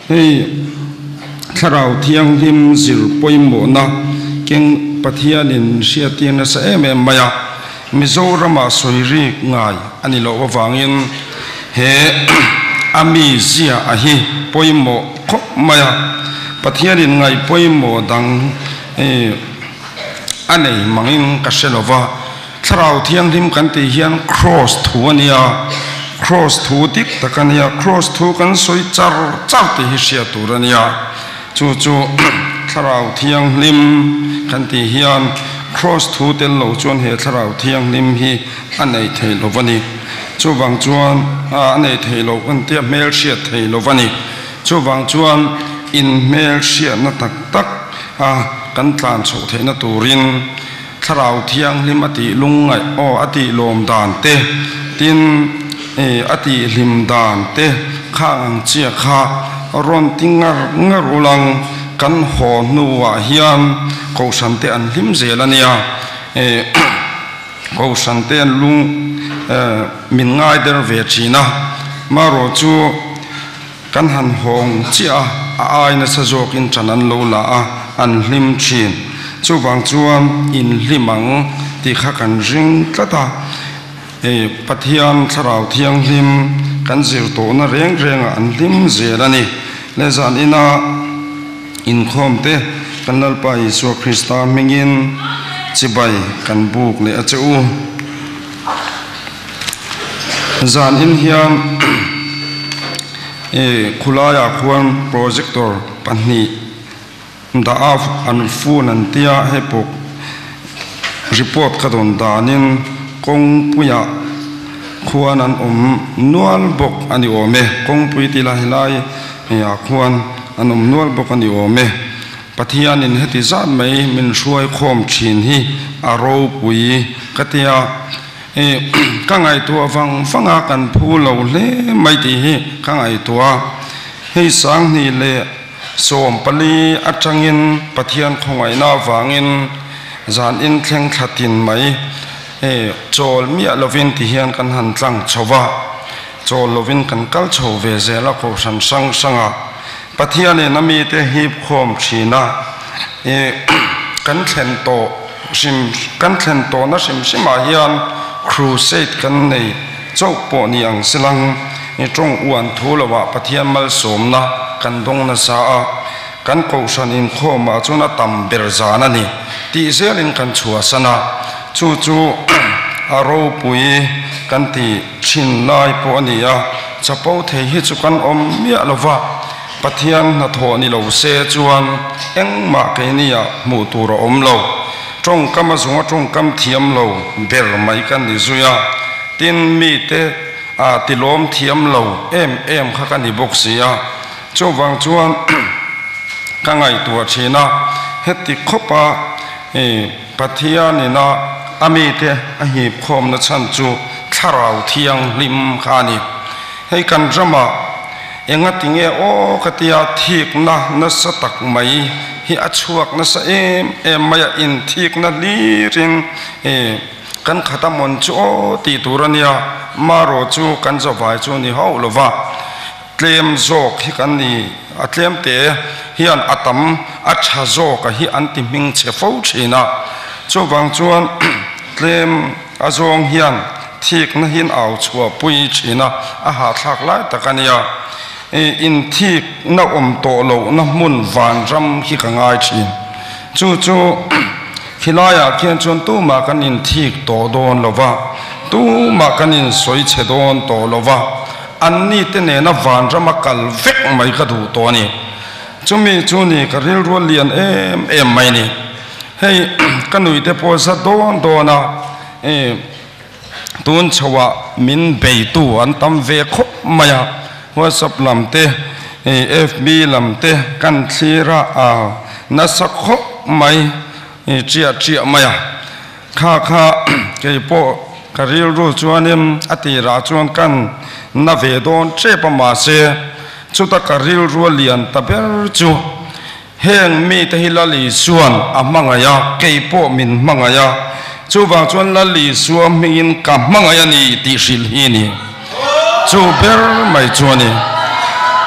hei tharau thiang lim zir poimo na keng pathianin siatin na sa maya Mizorama soiri ngai ani lo wangin he ami zia ahi poimo ko maya pathianin ngai poimo dang anei mangin kaselova tharau thiang lim kan ti hian cross thuania cross thu tik takania cross thu kan soi char ti hi sia turania chu tharau thiang lim kan ti hian cross thu tel lo chuan he tharau thiang lim hi anei thei lovani chu wang chuan anei thei lo kan tia mel sia thei lovani chu wang chuan in mel sia na tak kan tlan chho theina turin tharau thiang lim ati lungai ati lom dan te tin ati lim dan te khang chia kha ron tingar ulang kan ho nuwa hian ko sante an lim zelania ko sante an lung min ngai der ve china maro chu kan han hong chia ai na sa zokin chanan lo la an lim chin chu wang chuan in limang ti kha kan ring tlata pathian tharau thiang lim kan zir to na reng an lim zelani le zan ina in khom te kanal pa Isu Krista mingin chibai kan buk le acheu zan in hian khulaya khuan projector panni da af an phun an tia hepok report kadon danin kong puya khuan an nual bok ani ome kong pui ti la hilai ya khuan anom nual bok ani ome pathian in heti zat mai min ruai khom thin hi aro pui katia kangai tua fanga kan phu lo le mai ti hi kangai tua hei sang ni le som pali atangin pathian khongai na wangin zan in thleng thatin mai chol mi alovin ti hian kan han tlang chowa chol lovin kan kal chho ve zela ko san sanga pathian e nami te hip khom china kan thlen to na sim hian crusade kan nei chok po ni ang silang trong uan thulawa pathian mal somna kan dong na sa kan ko san in khoma chuna tam ber zana ni ti zelin kan chua sana chu aro pui kan ti chin lai po ania chapo thei hi chu kan om mia lova pathian na tho ni lo se chuan engma ke nia mu tur om lo trong kama zunga trong kam thiam lo ber mai kan ni zuya tin mi te tilom thiam lo em kha kan ni boxia chu wang chuan kangai tua china heti khopa pathian ni na ami te a hi khom na chan chu tharau thiang lim khani hei kan drama enga tinge o katia thik na sa tak mai hi achuak na sa em maya in thik na lirin kan khatamon chu ti turania maro chu kan zawai chu ni haulova tlem zok hi kan ni atlem te hian atam acha zok hi anti ming che fo china chu wang chuan tlem azong hian thik na hin au chua pui china a ha thak lai takania in thik na to lo na mun van ram hi ka ngai chin chu khilaya khian chon tu ma kan in thik to don lova tu ma kan in soi che don to lova anni te ne na van ram kal vek mai ka du to ni chumi chuni ka ril ro lian em mai ni hei kanui te po sa don na tun chawa min bei tu an tam ve khop maya WhatsApp lamte FB lamte kan thira na sakho mai chia maya kha ke po karil ru chuanim ati ra chuan kan na ve don che pa ma se chuta karil ru lian taber chu heng mi te hilali suan amangaya ke po min mangaya chu wang chuan lali suam mingin ka mangaya ni ti sil hi ni chu ber mai chuani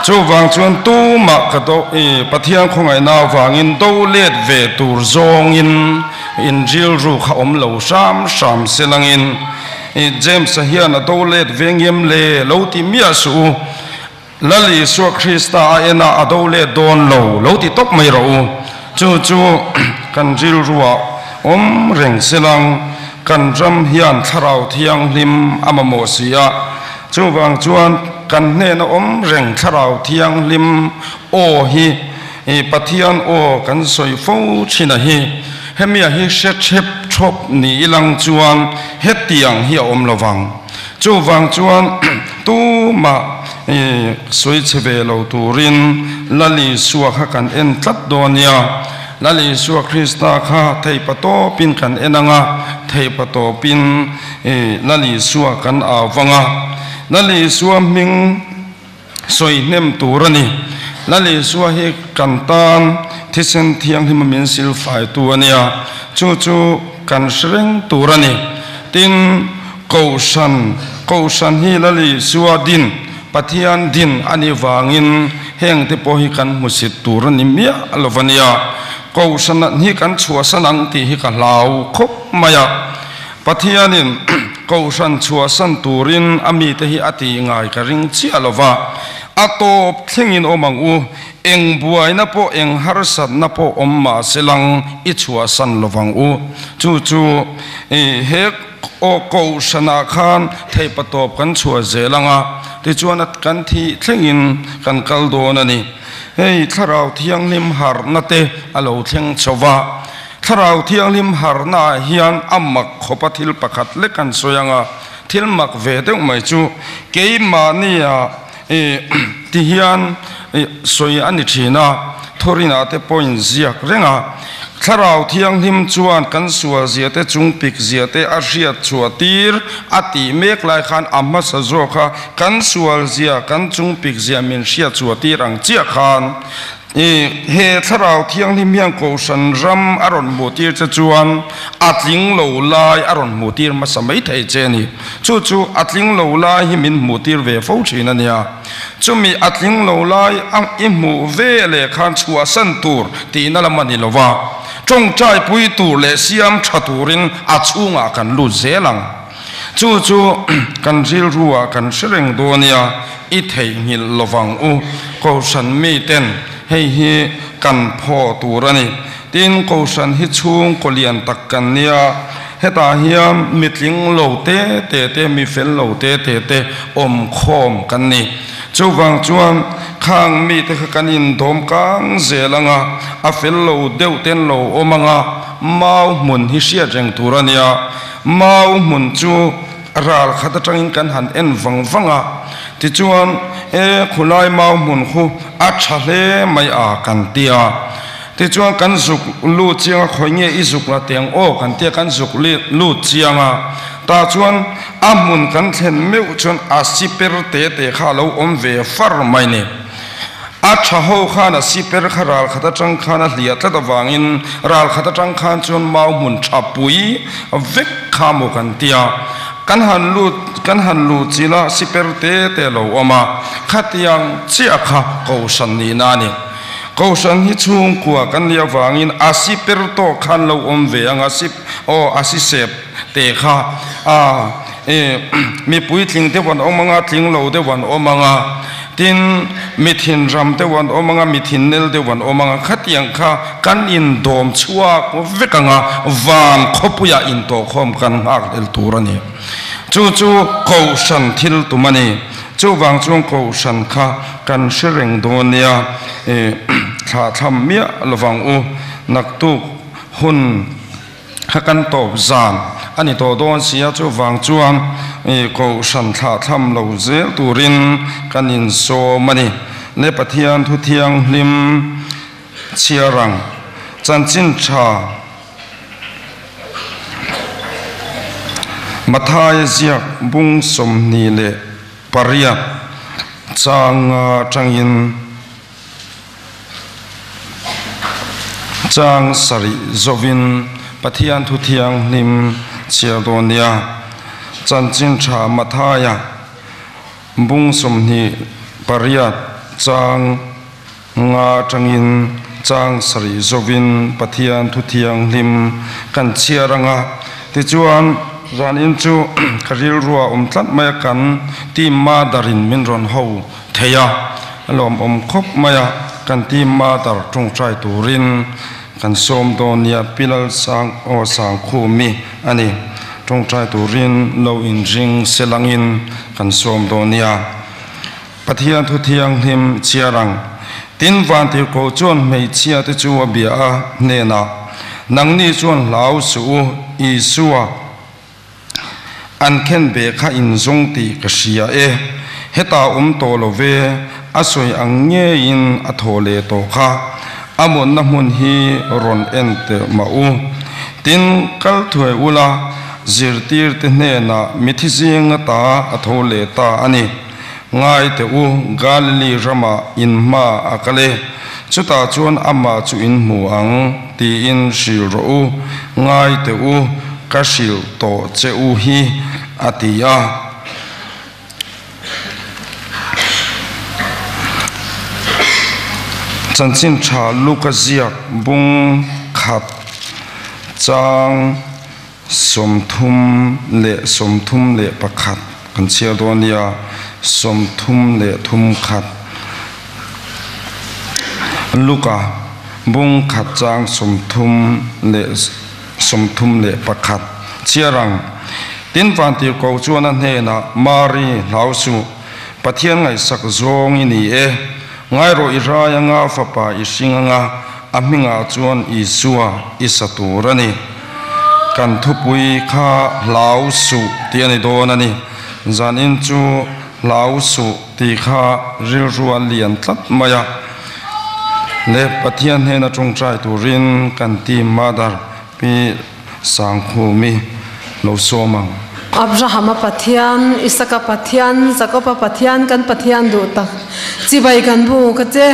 chu wang chuan tu ma ka to pathian khongai na wangin do let ve tur zong in ril ru kha om lo sam selangin James hian a do let vengem le lo ti mia su lali su Krista ena a do let don lo ti tok mai ro chu kan ril ruwa om reng selang kan ram hian tharau thiang lim amamo sia chu wang chuan kan ne na om reng tharau thiang lim o hi pathian o kan soi fo china hi hemia hi chep chop ni ilang chuan hetiang hi om lowang chu wang chuan tu ma soi cheve lo turin lali suwa kha kan en tlat donia lali suwa Krista kha thei pato pin kan enanga thei pato pin lali suwa kan awanga lali suwa ming soi nem turani lali suwa hi kantan thisen thiang him min sil fai tu ania chu kan shreng turani tin kausan hi lali suwa din pathian din ani wangin heng te po hi kan musit turani mia alovania kausan hi kan chuasanang ti hi ka lau khop maya pathianin kausan chuasan turin ami te hi ati ngai ka ring chi alova atop thlengin omang u eng buai na po eng harsat na po omma selang i chuasan lovang u chu he o kausana khan thei patop kan chua zelanga ti chuanat kan thi thlengin kan kaldon ani hei tharau thiang lim har na te alo thleng chowa tharau thiang lim har na hian amak khopa thil pakhat le kan soyanga thil mak ve te mai chu keima nia ti hian soi ani thina thorina te point ziak renga tharau thiang lim chuan kan sual zia te chungpik zia te a hriat chuatir ati mek lai khan amma sa zo kha kan sual zia kan chungpik zia min hriat chuatir ang chia khan he tharau thiang lim hian kausan ram aron mutir cha chuan atling lo lai aron mutir ma samai thei cheni chu atling lo lai hi min mutir ve fo thina nia chumi atling lo lai ang imu ve le khan chua san tur ti na lamani lova trong chai pui tur le siam thaturin achunga kan lu zelang chu kan ril ruwa kan shreng donia i thei ngil lovang u kausan mi ten hei hi kan pho turani tin kausan hi chung kolian tak kan nia heta hiam mitling lo te mi fel lo te om khom kan ni chuwang chuan khang mi te kan in dom kang zelanga a fel lo deu ten lo omanga mau mun hi sia jeng turania mau mun chu ral khata tangin kan han en wanga ti chuan khulai mau mun khu a thale mai a kan tia ti chuan kan zuk lu chiang khoinge i zuk la teng o kan tia kan zuk lu chianga ta chuan amun kan thlen meu chuan a siper te kha lo om ve far mai ne a thaho khana siper kharal khata tang khana hlia tla wangin ral khata tang khan chuan mau mun thapui vek khamo kan tia kan han lu chila siper te lo oma khatiang chia kha kausan ni nani kausan hi chung kwa kan lia wangin asiper to khan lo om ve anga sip o asisep te kha mi pui tling te wan omanga tling lo de wan omanga tin mithin ram te wan omanga mithin nel de wan omanga khatiang kha kan in dom chua ko vekanga van khopuya in to khom kan hak el turani chu kausan thil tumani chu wang chung kausan kha kan shereng donia tha tham mia lawang u naktu hun hakan top zan ani to don sia chu wang chuan kausan tha tham lo ze turin kanin so mani le pathian thu thiang lim chiarang chanchin tha mathai ziak bung som ni le paria changin chang sari zovin pathian thu thiang lim chiadonia chanchin tha mathaya bung som ni paria chang nga changin chang sari zovin pathian thu thiang hlim kan chiaranga ti chuan ranin chu karil ruwa tlat maya kan ti ma darin min ron ho theya lom khop maya kan ti ma dar tung trai turin kan som donia pilal sang o sang khumi ani tung trai turin lo in ring selangin kan som donia pathian thu thiang hlim chiarang tin van ti ko chon mei chia te chu bia a ne na nang ni chon lau su i suwa an khen be kha in zong ti ka sia e heta to lo ve asoi ang nge in athole to kha amon na mun hi ron ente ma u tin kal thoi ula zirtir te ne na mithi jing ta athole ta ani ngai te u galili rama in ma akale chuta chuan ama chu in mu ang ti in shil ro ngai te u ka shil to che u hi atia chanchin tha luka ziak bung khat chang somthum le pakhat kan chia donia somthum le thum khat luka bung khat chang somthum le pakhat chiarang tin van ti ko chuan an he na mari lausu pathian ngai sak zong ini e ngai ro iraya nga fapa isinga nga aminga chuan isua isaturani kan thupui kha lausu ti ani donani zanin chu lausu ti kha rilruan lian tlat maya le pathian he na chung trai turin kan ti madar pi sangkhumi lo somang Abraham pathian Isaka pathian Jacob pathian kan pathian du tak chibai kan bu ka che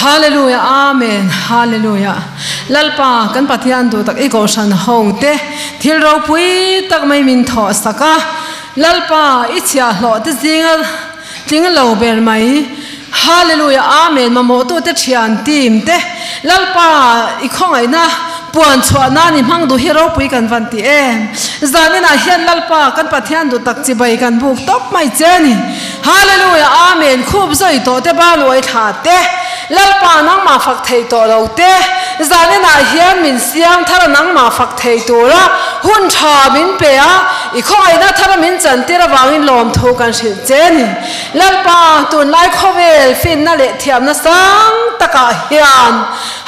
hallelujah amen hallelujah lalpa kan pathian du tak iko san hong te thil ro pui tak mai min tho saka lalpa ichia hlo te jinga lo ber mai hallelujah amen mamo to te thian tim te lalpa ikhong ai na puan chwa na ni mang du hero pui kan van ti em zanina hian lalpa kan pathian du tak chibai kan buk top mai cheni hallelujah amen khub zoi to te ba loi tha te lalpa nang ma phak thei to lo te zanina hian min siam thar nang ma phak thei to ra hun tha min pe a I khoi na thar min chan te ra wangin lom tho kan sil cheni lalpa tun lai khovel fin na le thiam na sang taka hian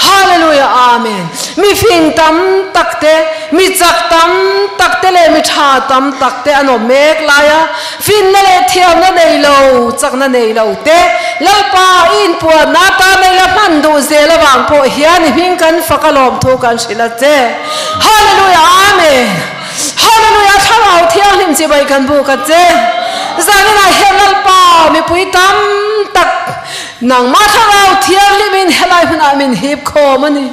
hallelujah amen mi fing tam takte mi chak tam takte le mi tha tam takte ano mek laya fin na le thiam na nei lo chak na nei lo te lalpa in pu na ta nei la man du zela wang po hian hing kan fakalom tho kan sila che hallelujah amen hallelujah tharau thiang lim chi bai kan bu ka che zanina helal pa mi pui tam tak nang ma tharau thiang limin helai huna min hip kho mani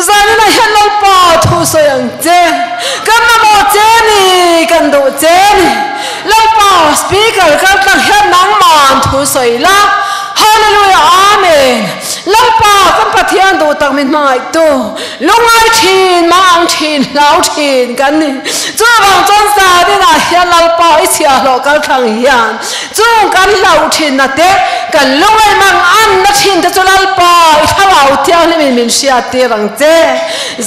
zanina helal pa thu soyang che kan na mo che ni kan do che ni lalpa speaker kan tang het nang man thu soi la hallelujah amen lalpa kan pathian do tak min mai to lungai thin mang thin lau thin kan ni chu bang chon sa ni na hian lalpa I chia lo kal thang hian chu kan lau thin na te kan lungai mang an na thin te chu lalpa I thawau tiang ni min sia te rang che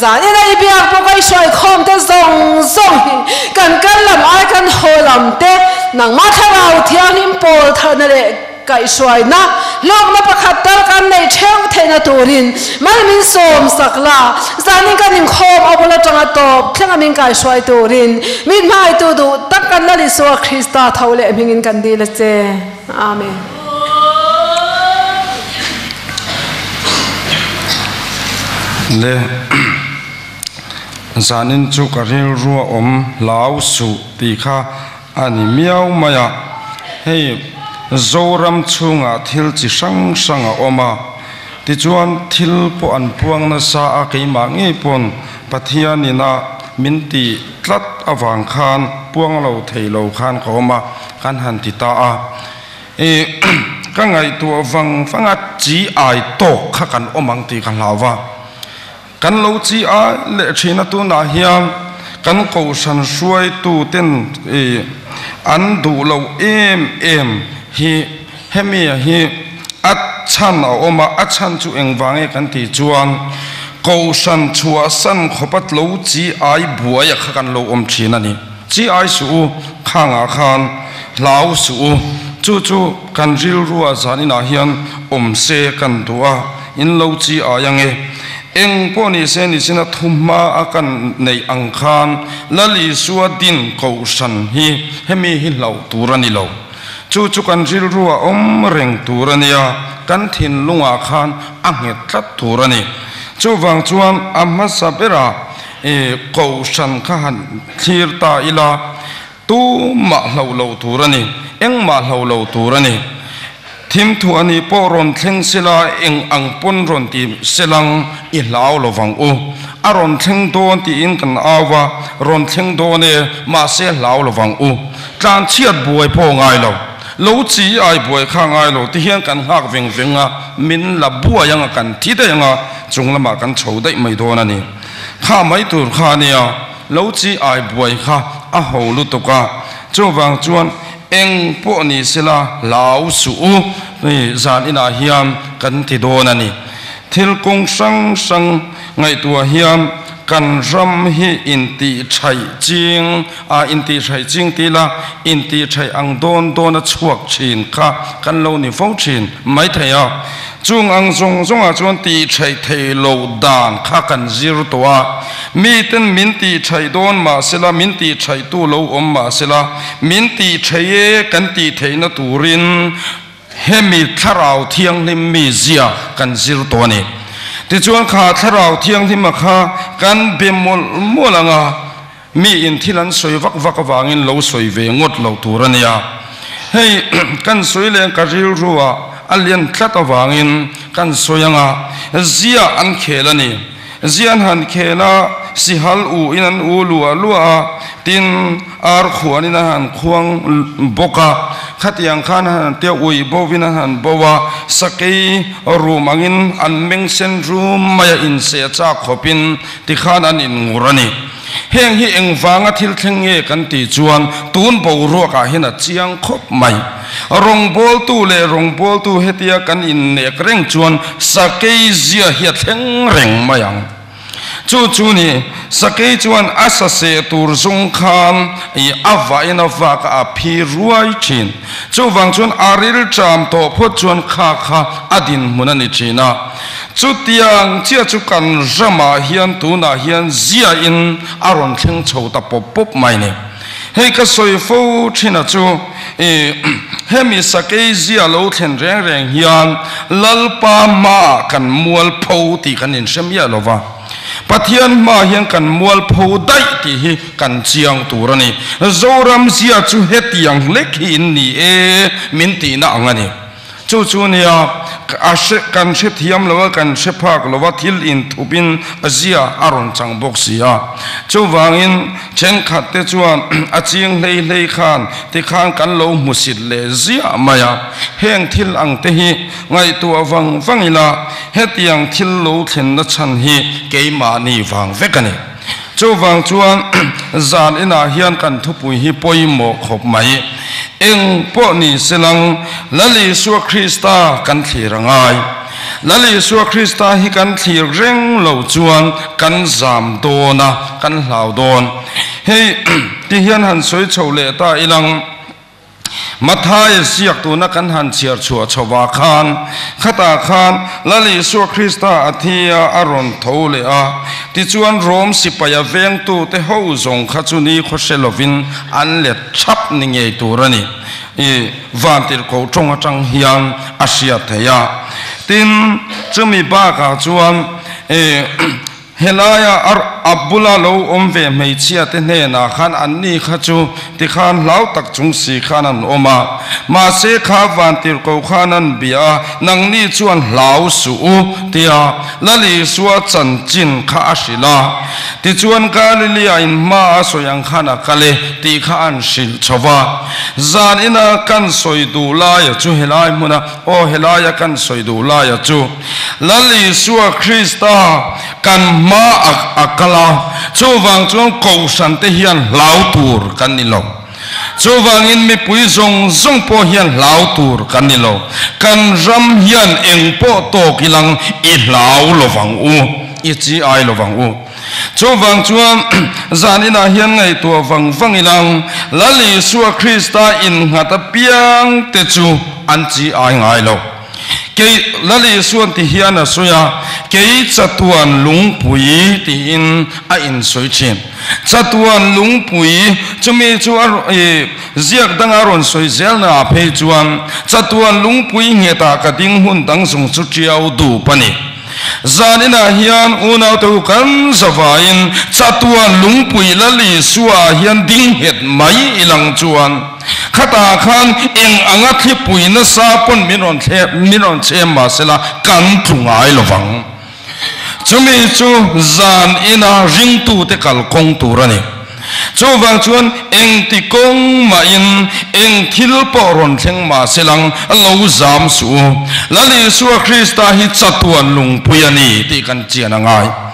zani na I biak po kai soi khom te zong zong kan lam ai kan holam te nang ma thawau tiang nim pol thar na le kai soi na lok na pakhat tar kan nei theu theina turin mai min som sakla zani kan nim khom abola tanga top thlenga min kai soi turin min mai tu du tak kan la li so Krista thaule mingin kan di la che amen le zanin chu karil ruwa lau su ti kha ani miau maya hei zoram chunga thil chi sang sanga oma ti chuan thil po an puang na sa a keima nge pon pathianina minti tlat awang khan puang lo thei lo khan khoma kan han ti ta a ก็ไงตัวฟังจีไอโตข้ากันอมังตีกันลาวะกันเราจีไอเละชีนตัวนาเฮียกันกูสันช่วยตัวเต้นอันดูเราเอ็มฮีเฮมีฮีอัดชันเอามาอัดชันจูเองวางเอกันที่จวนกูสันชัวสันขบัดเราจีไอบัวอยากกันเราชีนันนี่จีไอสู้ข้างอาคารลาวสู้จู่กันริลรัวจานินาเฮียนเสกันตัวอินเราจีไอยังเองพวกนี้เส้นนี้สินะทุ่มมาอากันในอังคารละลิสวดดินกูสันฮีเฮมีฮิเหล่าตัวนี้เหล่าจู่กันริลรัวเร่งตัวนี้กันถิ่นลุงอาคารอังเหตุทัดตัวนี้จู่ฟังจวนอามาสเปรากูสันข้าหันทีร์ตาอิลาตู้มาเหล่าตัวนี้เอ็งมาเหล่าตัวนี้ทิมทัวนี้ปอรอนเทงเสลาเอ็งอังปนรอนตีเสลังอิลาวลวังอูอารอนเทงโดนตีอินกันอาวารอนเทงโดนมาเสลาวลวังอูการเชียดบวยพ่อไงเราลูจีไอบวยข้างไงเราที่เฮียนกันหักวิ่งมินละบัวยังกันที่ได้ยังจงละมากันโฉได้ไม่โดนนี่ข้าไม่ตูข้าเนี่ยลูจีไอบวยข้าอาหูลุตุกะจู่ฟังจวนเอ็งพวกนี้สิละลาวสู้นี่จานอินาเฮียมกันที่โดนนี่ทิลกงสังไงตัวเฮียมกันรำฮีอินตีชัยจิงอินตีชัยจิงตีละอินตีชัยอังโดนชวกชินค่ะกันเรานี่ฟ้องชินไม่เทียจุงอังจงจวนตีชัยเทโลดานข้ากันจิรตัวมีเป็นมินตีชัยโดนมาเสละมินตีชัยตู้โลมาเสละมินตีชัยกันตีเทนตูรินเฮมีทาราวเทียงนิมีเซียกันจิรตัวนี้ที่จวนขาทาราวเทียงที่มาขากันเบมลงมีอินที่นั้นสวยวักวางินเราสวยเวงดเราตูรันยาให้กันสวยแรงกระริลรัวอันเลียนคลัดวางินกันสวยงาเสียอันเคลนี่เสียนหันเคลาสิฮัลอูอินันอูลัวตินอาร์ขวานินันควงบกะขัดยังขันหันเตียวอุยบวินันบวาสกีรูมังินอันเมงเซนรูมายอินเสียจากขบินที่ขันอันอินงูรันีเฮงฮีเองฟังทิลเทงเงกันตีจวนตูนบรัวกะเห็นเจียงขบไม่รงบอลตูเฮตียกันอินเนกเร่งจวนสกีเสียเฮียเทงเร่งมายังจู่นี่สกีจวนอาศัยตูร์สงครามอาวาอินาวากะพิรวยชินจู่วังจวนอาริลจามโตพจวนข้าอดินมุนันิจินาจุดยังเจ้าจุกันรมาเฮียนตูนาเฮียนเสียอินอารมณ์เชิงโฉตะปบไม่เนี่ยให้ก็สวยฟูชินะจู่ให้มีสกีเสียโลเทนแรงเฮียนลัลปามากันมัวพูตีกันอินเชมียาโลวาปัทยันมาเฮียงกันมัวพูได้ที่กันเชียงตัวนี้โจรมเสียจู่เฮตียังเล็กหินนี่มินตีน่างันนี่จู่เนี่ยกันเชทียมหรือว่ากันเชพักหรือว่าทิลอินทุบินอาเซียอารอนจังบกเสียจู่วางอินเช่นขัดเตจวนอาเจียงเลยขานที่ขานกันโลมุสิเลเซียมายาเฮงทิลอังเตหีไงตัวฟังอิลาเฮตียังทิลโลเทนนัชันฮีเกยมานีฟังเวกันนี่จู่ฟังจวนจานอินาเฮียนกันทุปุยฮีปอยหมกขบไหมเอ็งพวกนี้เสลังละลิสัวคริสตากันที่รังไงละลิสัวคริสตาฮีกันที่เร่งเหล่าจวนกันจามโดนะกันเหล่าโดนเฮ้ที่เฮียนหันสวยโฉเลตาอีลังมาทายเสียกตัวนักกันหันเชียร์ชัวชวาคานขตาคานละลิสัวคริสตาอธิยาอารอนทูเลอาที่จวนโรมสิปยาเวงตูเตหูจงขจุนีโคเชลวินอันเล็ดชับนิเงยตัวนี้วันที่เขาจงจังเฮียนอาเซียเทียตินจะมีบ้ากาจวนเฮลายา abula lo omve mei chia te ne na khan anni khachu ti khan lau tak chung si khanan oma ma se kha van tir ko khanan bia nang ni chuan lau su tia lali suwa chan chin kha asila ti chuan Galilee in ma soyang khana kale ti kha an sil chowa zan ina kan soidu la ya chu helai muna o helaya kan soidu la ya chu lali suwa Krista kan ma akala chu wang chuan ko san te hian lau tur kan ni lo chu wang in mi pui zong zong po hian lau tur kan ni lo kan ram hian eng po to kilang I lau lo wang u I chi ai lo wang u chu wang chuan zanina hian ngai to wang wang ilang lali suwa Krista in ngata piang te chu an chi ai ngai lo ke lali suan ti hian a suya ke chatuan lungpui ti in a in soi chin chatuan lungpui chumi chu ziak dang aron soi zel na phe chuan chatuan lungpui nge ta ka ding hun dang sung chu chiao du pani zanina hian unau tu kan zawain chatuan lungpui lali suwa hian ding het mai ilang chuan khata khan eng anga thi puina sa pon minon che ma sela kan thungai lowang chumi chu zan ina ring tu te kal kong turani chu wang chuan eng ti kong ma in eng thil poron thleng ma selang lo zam su lali suwa Krista hi chatuan lungpui ani ti kan chian angai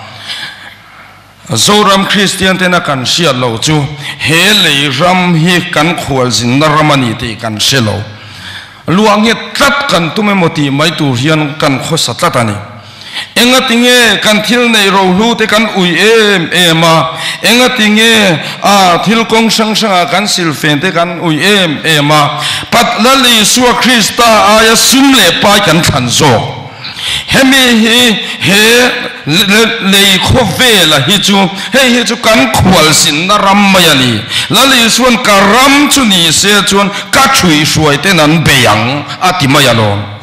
zoram Christian tena kan sia lo chu he le ram hi kan khwal zin na ramani ti kan selo luang he tlat kan tume moti mai tu hian kan kho satlatani enga tinge kan thil nei ro lu te kan ui ema enga tinge thil kong sang sang kan sil fen te kan ui ema pat lali suwa Krista aya sumle pa kan than zo hemi he le khove la hi chu kan khwal sin na ram mayali lali suan karam chu ni se chuan ka chui suai te nan beyang ati mayalo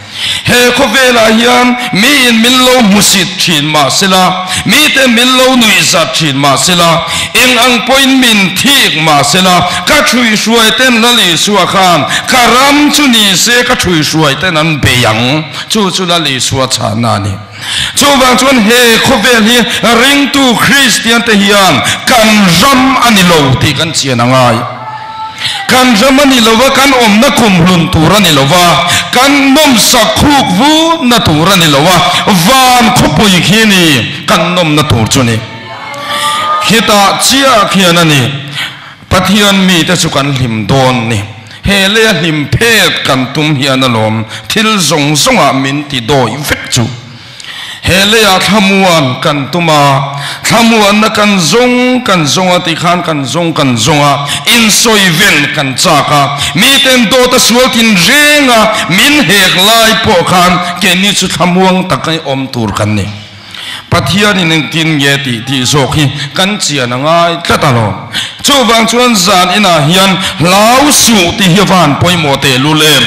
he khove la hian mi in min lo musit thin ma sela mi te min lo nui zat thin ma sela eng ang point min thik ma sela ka chui suai ten lali suwa khan karam chu ni se ka chui suai te nan beyang chu lali suwa chana ni chu wang chuan he khovel hi ring tu Christian te hian kan ram ani lo ti kan chian angai kan ram ani lo wa kan om na kum hlun tur ani lo wa kan nom sakhuk vu na tur ani lo wa van khopui khini kan nom na tur chu ni khita chia khian ani pathian mi te chu kan lim don ni he le lim phet kan tum hian alom thil zong zonga min ti doi vek chu hele ya thamuan kan tuma thamuan na kan zong ati khan kan zonga in soiven kan chaka mi ten do ta suatin renga min hek lai po khan ke ni chu thamuang takai om tur kan ni pathian in tin ye ti zokhi kan chian angai tlatalo chu wang chuan zan ina hian lau su ti hiwan poimo te lulem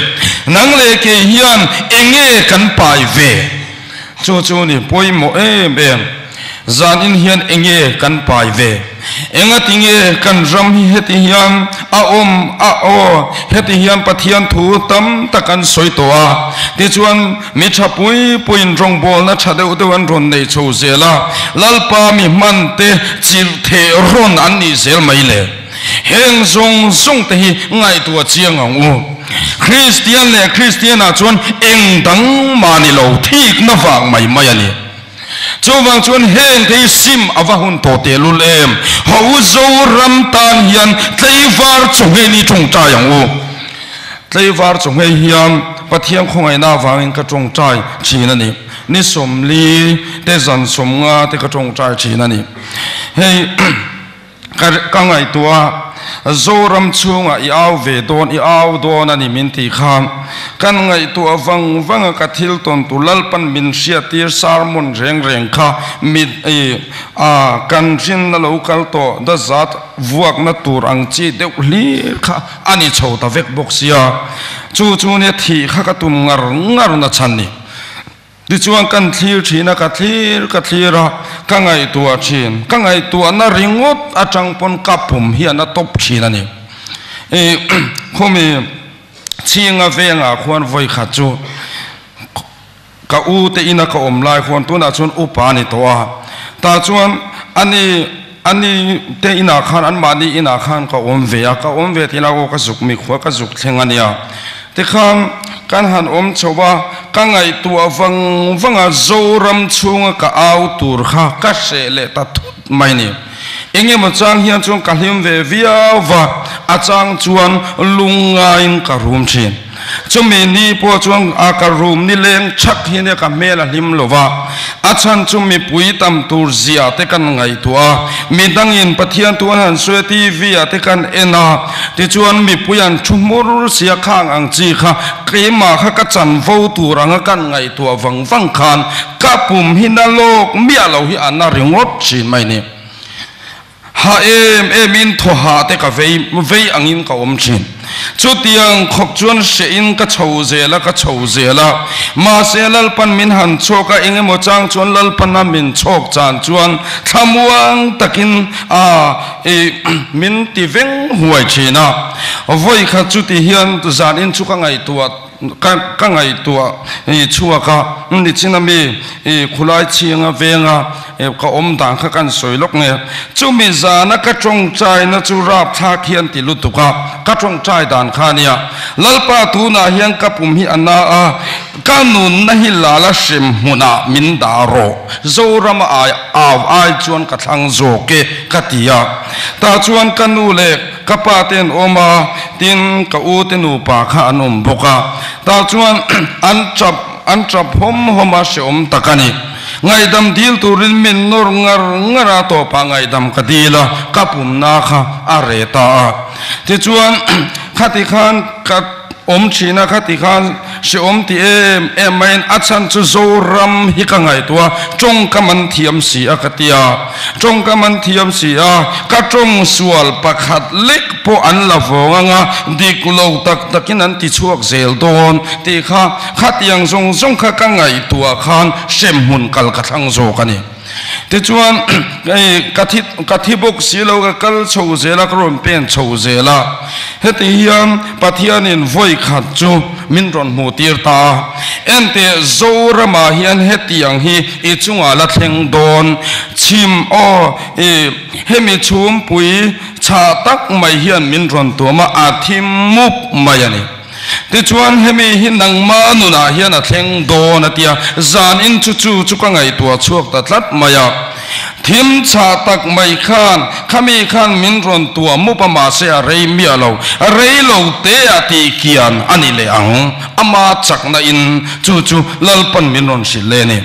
nang le ke hian enge kan pai ve chu ni poimo em zan in hian enge kan pai ve enga tinge kan ram hi heti hian heti hian pathian thu tam takan soitoa ti chuan mi thapui puin rong bol na thadeu te wan ron nei chu zela lalpa mi man te chir the ron an ni zel mai le heng zong te hi ngai tua chiang ang u Christian a chuan eng dang mani lo thik na wang mai ani chu wang chuan heng thei sim awahun to te lul em ho zo ram tan hian tleivar chunge ni chung cha yang u tleivar chunge hian pathian khongai na wangin ka chung chai china ni somli te zan somnga te ka chung chai china ni hei ka ngai tua zoram chunga I au don ani min ti khan kan ngai tu awang ka thil ton tu lalpan min sia tir sarmon reng kha mit kan jin na local to da zat vuak na tur ang chi deuh li kha ani chhota vek boxia chu ne thi kha ka tum ngar na chan ni ti chuan kan thlir thina ka thlir ra ka ngai tua chin ka ngai tua na ringot atang pon kapum hian a top chin ani khomi chinga venga khwan voi kha chu ka u te ina ka om lai khon tu na chun upani to a ta chuan ani te ina khan an mani ina khan ka om ve tina ko ka zuk mi khwa ka zuk thlengania te khan kan han om chowa ka ngai tua wanga zoram chunga ka au tur kha ka se le ta thut mai ni enge mo chang hian chung ka hlim ve via wa achang chuan lunga in ka rum chin chumi ni po chuan a ka rum ni leng chak hi ne ka mela hlim lova achan chumi pui tam tur zia te kan ngai tua midang in pathian tuan han swe tv ate kan ena ti chuan mi puyan chumur sia khang ang chi kha kema kha ka chan vo turanga kan ngai tua wang khan ka pum hinalok mia lo hi anna ringot chin mai ni ha in tho ha te ka vei angin ka om chin chu tiang khok chuan se in ka chho zela ma se lal pan min han choka enge mo chang chuan lal pan na min chok chan chuan thamuang takin min ti veng huai china voi kha chu ti hian tu zan in chu ka ngai tua ka ngai tua chua ka ni china mi khulai chinga venga ka om dang kha kan soilok nge chu mi zana ka chong chai na chu rap tha khian ti lu tu ka chong chai dan khania lalpa tu na hian ka pum hi anna a kanun na hi lala sim huna min daro zorama ai chuan ka thang zo ke katia ta chuan kanu le kapaten oma tin ka utenu pa kha anum boka ta chuan an chap homa se om takani ngai dam dil turin min nor ngara to pa ngai dam kadila kapum na kha areta ti chuan khati khan ka om china khati khan se om ti main achan chu zoram hi ka ngai tua chong kaman thiam si akatia chong kaman thiam si a ka chong sual pakhat lek po an lavonga dikulo takin an ti chuak zel don ti kha khatiang zong kha ka ngai tua khan sem hun kal ka thang zo kani te chuan kathi bok silo ka kal chho zela kron pen chho zela heti hiam pathian in voi khat chu min ron mu tir ta ente zorama hian hetiang hi I chunga la thleng don chim o hemi chum pui cha tak mai hian min ron toma athim mup mayani te chuan hemi hi nangma nuna hian a thleng don atia zan in chu ka ngai tua chuak ta tlat maya thim cha tak mai khan khami khan min ron tua mupama se a rei mialo te ati kian ani le ang ama chakna in chu lalpan min ron silene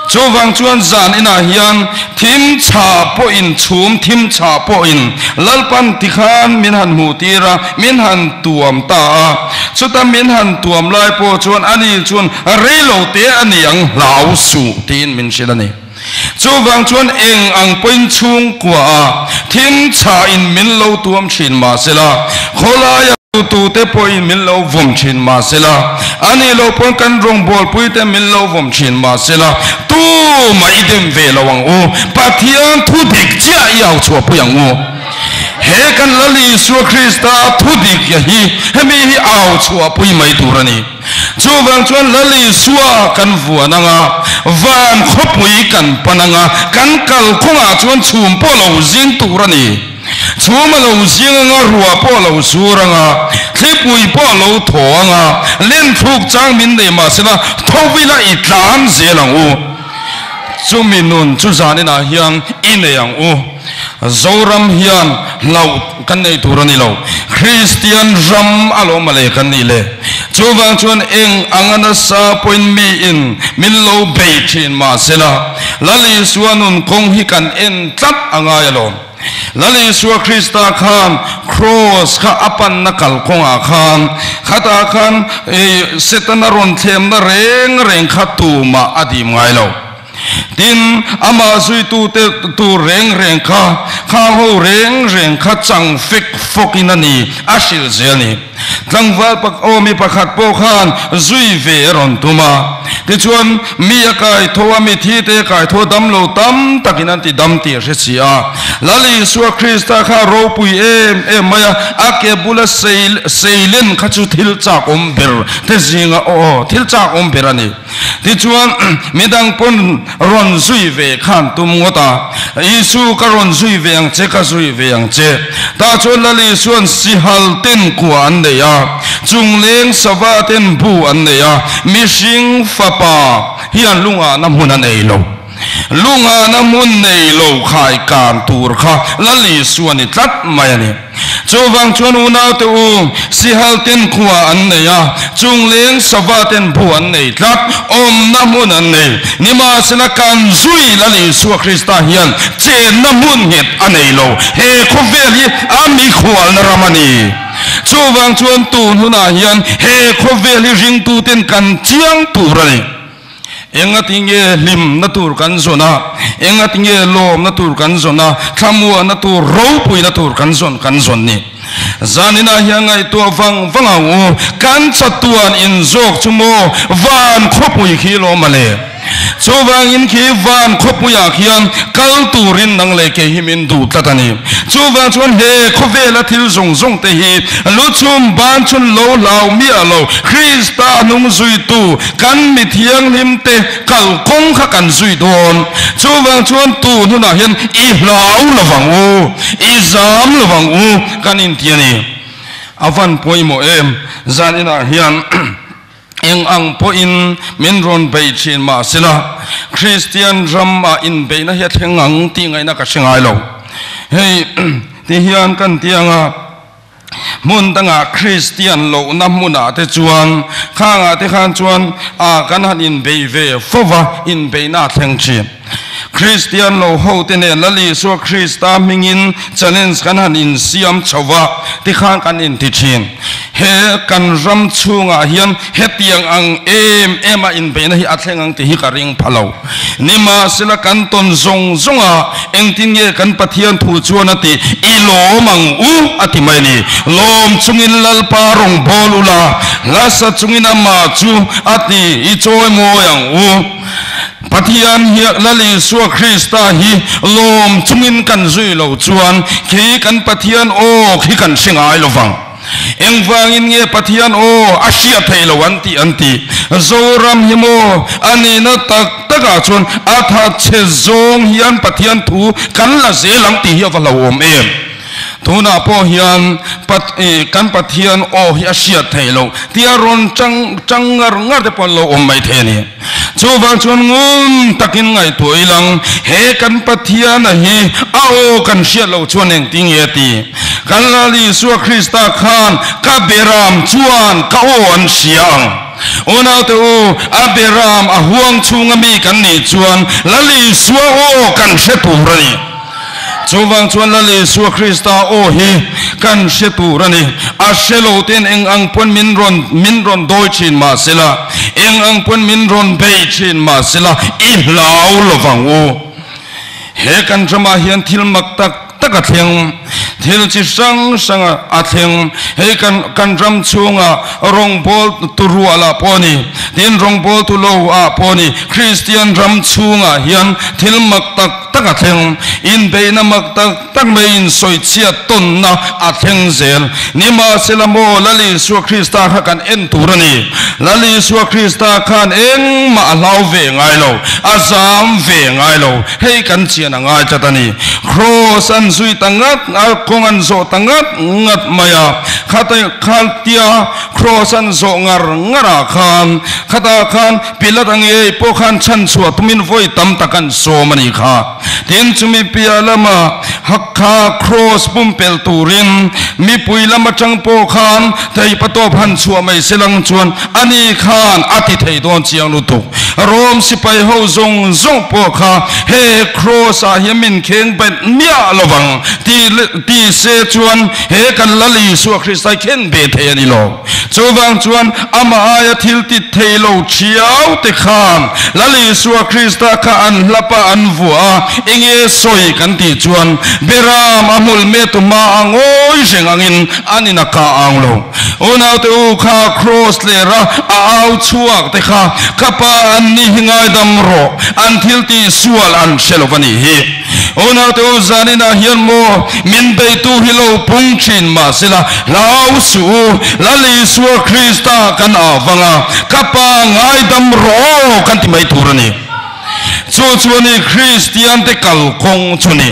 chowang chuan zan ina hian thim cha po in chum thim cha po in lalpan tikhan min han mutira min han tuam ta chuta min han tuam lai po chuan ani chuan reilo te ani ang lau su tin min silani chowang chuan eng ang poin chung kwa thim cha in min lo tuam chin ma sela kholaya tu te poi min lo vom chin ma sela ani lo pon kan rong bol pui te min lo vom chin ma sela tu mai dem ve lo wang o pathian thu dik chia yau chua puyang o he kan lali su krista thu dik ya hi hemi hi au chua pui mai turani chuwang chuan lali suwa kan vuananga van khopui kan pananga kan kal khonga chuan chum po lo zin turani chuma lo zinga ruwa po lo suranga thipui po lo thoanga len thuk chang min de ma sina thowila itlan zelang u chuminun chuzanina hiang ineyang u zoram hian lau kan nei turani lo christian ram alo male kan ni le chuwang chuan eng angana sa point mi in min lo be thin ma sela lali suanun kong hi kan en tlat anga yalo lali suwa krista khan cross kha apan nakal konga khan khata khan setana ron them na reng khatu ma adi ngai lo tin ama zui tu reng kha ho reng kha chang fik fokin ani ashil zelni tlangwal pak omi pakhat po khan zui ve ron tuma ti chuan mi akai thowa mi thi te kai tho dam lo tam takin ti dam ti resia lali suwa krista kha ro pui em maya ake bula seilen khachu thil chak om ber te zinga o thil chak om ber ani ti chuan midang pon ron zui ve khan tum ngota isu ka ron zui ve ang che ka zui ve ang che ta chuan lali suan si hal ten kuan de ya chung leng sawa ten bu an de ya mishing fapa hian lunga namun an ei lo lunga namun nei lo khai kan tur kha lali suani tlat mayani chowang chuan una te u si hal ten khuwa an nei ya chung leng sawa ten bu an nei tlat om namun an nei nima sina kan zui lali su krista hian che namun het anei lo he khoveli ami khwal na ramani chowang chuan tu huna hian he khoveli ring tu ten kan chiang tu rani enga tinge lim natur kan zona enga tinge lom natur kan zona thamua natur ro pui natur kan zon ni zanina hiangai to wang kan chatuan in zok chumo van khopui khilo male chowang in khi van khopuya khian kal turin nang le ke himin du tatani chowang chuan he khovela thil zong te hi luchum ban chun lo lau mi alo krista nung zui tu kan mi thiang lim te kal kong kha kan zui don chowang chuan tu nuna hian I lau lawang u I zam lawang u kan in tiani avan poimo em zanina hian eng ang po in minron bei chin ma sila Christian drama in bei na hiat hengang ti ngai na ka singai lo hei ti hian kan tianga mun tanga Christian lo na muna te chuan khanga te khan chuan a kan han in bei ve fova in bei na thleng chi Christian lo ho te ne lali so Christa mingin challenge kan han in siam chawa ti khan kan in ti chin he kan ram chunga hian hetiang ang ema in be na hi athleng ang ti hi ka ring phalo nima sila kan ton zonga engtin ye kan pathian thu chuan ati I lo mang u ati mai ni lom chungin lal parong bolula lasa chungin ama chu ati I choi mo yang u pathian hi lali suwa krista hi lom chungin kan zui lo chuan khi kan pathian o khi kan singai lovang engwangin nge pathian o asia thailo anti zoram himo ani na taka chuan atha che zong hian pathian thu kan la zelang ti hi awalom em tuna po hian kan pathian o hi asia thailo tiaron changar te pon lo om mai theni chuwa chuan ngum takin ngai toilang he kan pathian hi ao kan sia lo chuan eng ting yeti kan lali su krista khan ka beram chuan ka on siang ona te o aberam a huang chunga mi kan ni chuan lali su o kan se tu rani chowang chuan lali su krista o hi kan se tu rani a selo ten eng ang pon min ron doi chin ma sela eng ang pon min ron bei chin ma sela I lau lovang o he kan drama hian thil mak taka thleng thil chi sang a thleng he kan ram chunga rong bol turu ala poni tin rong bol tu lo a poni Christian ram chunga hian thil mak taka thleng in beina mak tak mein soi chia ton na a thleng zel nima selamo lali su krista kha kan en turani lali su krista khan eng ma lau ve ngai lo azam ve ngai lo he kan chian ngai chatani cross an zui tangat kongan zo tangat ngat maya khatia cross an zo ngara khan khata khan pilatang e po khan chan chua tumin voi tam takan so mani kha tin chumi pialama hakha cross pumpel turin mi puilama changpo khan thai pato phan chua mai selang chuan ani khan ati thei don chiang lu tu rom sipai ho zong po kha he cross a hiamin kheng ben nia lovang ti se chuan he kan lali su Christai khen be the ani lo chowang chuan ama aya thil ti theilo chiao te kham lali su Christa kha an lapa an vua enge soi kan ti chuan beram amul me tu ma angoi jengangin anina ka anglo ona te u kha cross le ra au chuak te kha kapa an ni hingai dam ro an thil ti sual an selovani hi ona te u zanina hian mo min be tu hilo pung chin ma sila lau su lali su Krista kan avanga kapa ngai dam ro kan ti mai turani chuani Christian te kal kong chuni